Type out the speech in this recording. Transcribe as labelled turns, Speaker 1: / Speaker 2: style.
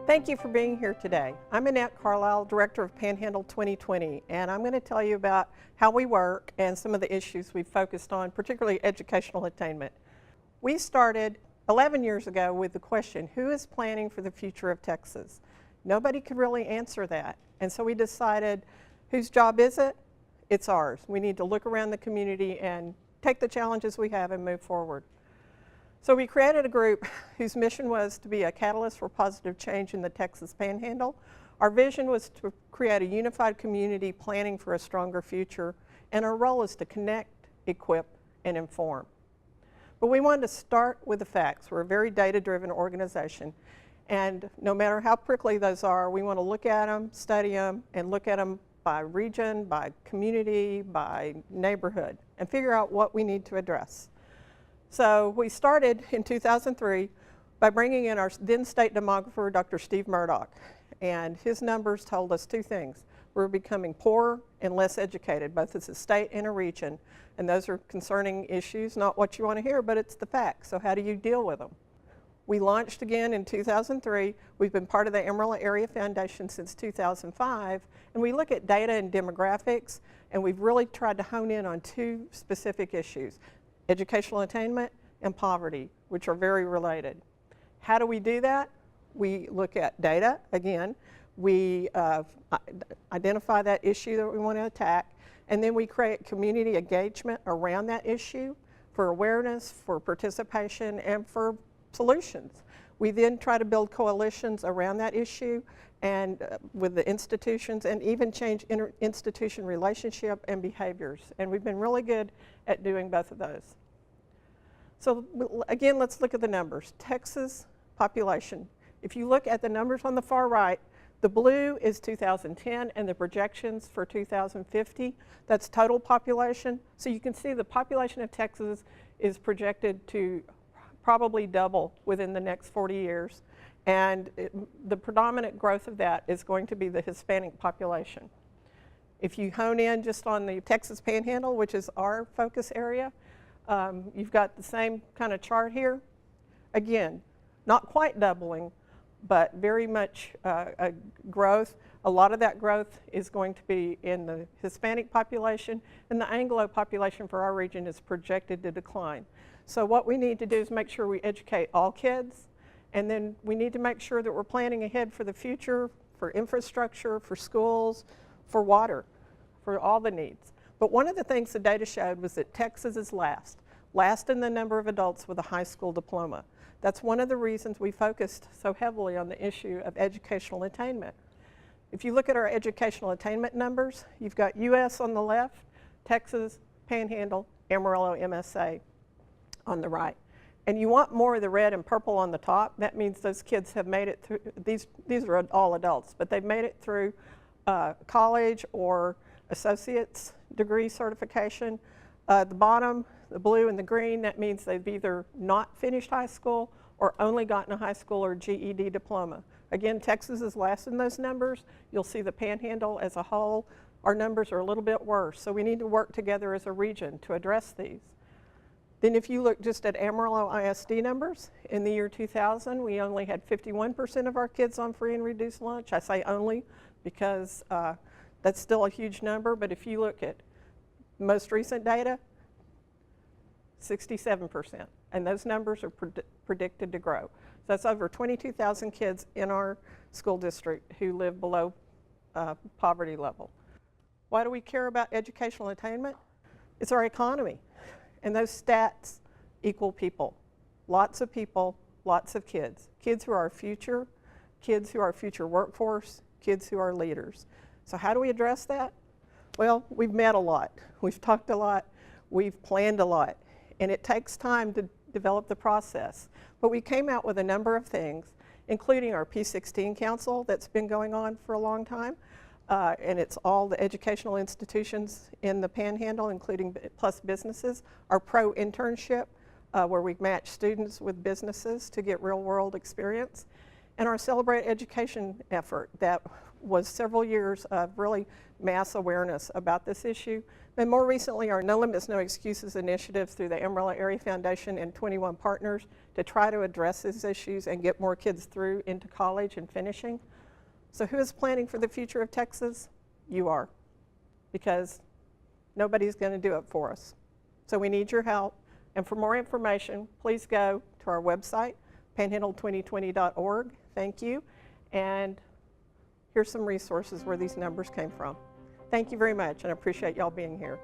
Speaker 1: Thank you for being here today. I'm Anette Carlisle, Director of Panhandle 2020, and I'm going to tell you about how we work and some of the issues we've focused on, particularly educational attainment. We started 11 years ago with the question, who is planning for the future of Texas? Nobody could really answer that, and so we decided, whose job is it? It's ours. We need to look around the community and take the challenges we have and move forward. So we created a group whose mission was to be a catalyst for positive change in the Texas Panhandle. Our vision was to create a unified community planning for a stronger future, and our role is to connect, equip, and inform. But we wanted to start with the facts. We're a very data-driven organization, and no matter how prickly those are, we want to look at them, study them, and look at them by region, by community, by neighborhood, and figure out what we need to address. So we started in 2003 by bringing in our then state demographer, Dr. Steve Murdoch, and his numbers told us two things. We're becoming poorer and less educated, both as a state and a region, and those are concerning issues, not what you want to hear, but it's the facts. So how do you deal with them? We launched again in 2003. We've been part of the Amarillo Area Foundation since 2005, and we look at data and demographics, and we've really tried to hone in on two specific issues: educational attainment and poverty, which are very related. How do we do that? We look at data, again, we identify that issue that we want to attack, and then we create community engagement around that issue for awareness, for participation, and for solutions. We then try to build coalitions around that issue and with the institutions, and even change institution relationship and behaviors. And we've been really good at doing both of those. So again, let's look at the numbers. Texas population. If you look at the numbers on the far right, the blue is 2010 and the projections for 2050. That's total population. So you can see the population of Texas is projected to probably double within the next 40 years. And the predominant growth of that is going to be the Hispanic population. If you hone in just on the Texas Panhandle, which is our focus area, you've got the same kind of chart here. Again, not quite doubling, but very much a growth. A lot of that growth is going to be in the Hispanic population, and the Anglo population for our region is projected to decline. So what we need to do is make sure we educate all kids, and then we need to make sure that we're planning ahead for the future, for infrastructure, for schools, for water, for all the needs. But one of the things the data showed was that Texas is last in the number of adults with a high school diploma. That's one of the reasons we focused so heavily on the issue of educational attainment. If you look at our educational attainment numbers, you've got US on the left, Texas, Panhandle, Amarillo, MSA on the right. And you want more of the red and purple on the top. That means those kids have made it through, these are all adults, but they've made it through college or associate's degree certification. The bottom, the blue and the green, that means they've either not finished high school or only gotten a high school or GED diploma. Again, Texas is last in those numbers. You'll see the Panhandle as a whole. Our numbers are a little bit worse, so we need to work together as a region to address these. Then if you look just at Amarillo ISD numbers, in the year 2000, we only had 51% of our kids on free and reduced lunch. I say only because that's still a huge number, but if you look at most recent data, 67%, and those numbers are predicted to grow. So that's over 22,000 kids in our school district who live below poverty level. Why do we care about educational attainment? It's our economy. And those stats equal people. Lots of people, lots of kids. Kids who are our future, kids who are our future workforce, kids who are leaders. So how do we address that? Well, we've met a lot. We've talked a lot. We've planned a lot. And it takes time to develop the process. But we came out with a number of things, including our P16 Council that's been going on for a long time. And it's all the educational institutions in the Panhandle, including plus businesses. Our pro internship, where we match students with businesses to get real world experience. And our Celebrate Education effort that was several years of really mass awareness about this issue. And more recently, our No Limits, No Excuses initiative through the Amarillo Area Foundation and 21 partners to try to address these issues and get more kids through into college and finishing. So who is planning for the future of Texas? You are, because nobody's going to do it for us. So we need your help. And for more information, please go to our website, panhandle2020.org. Thank you. And here's some resources where these numbers came from. Thank you very much, and I appreciate y'all being here.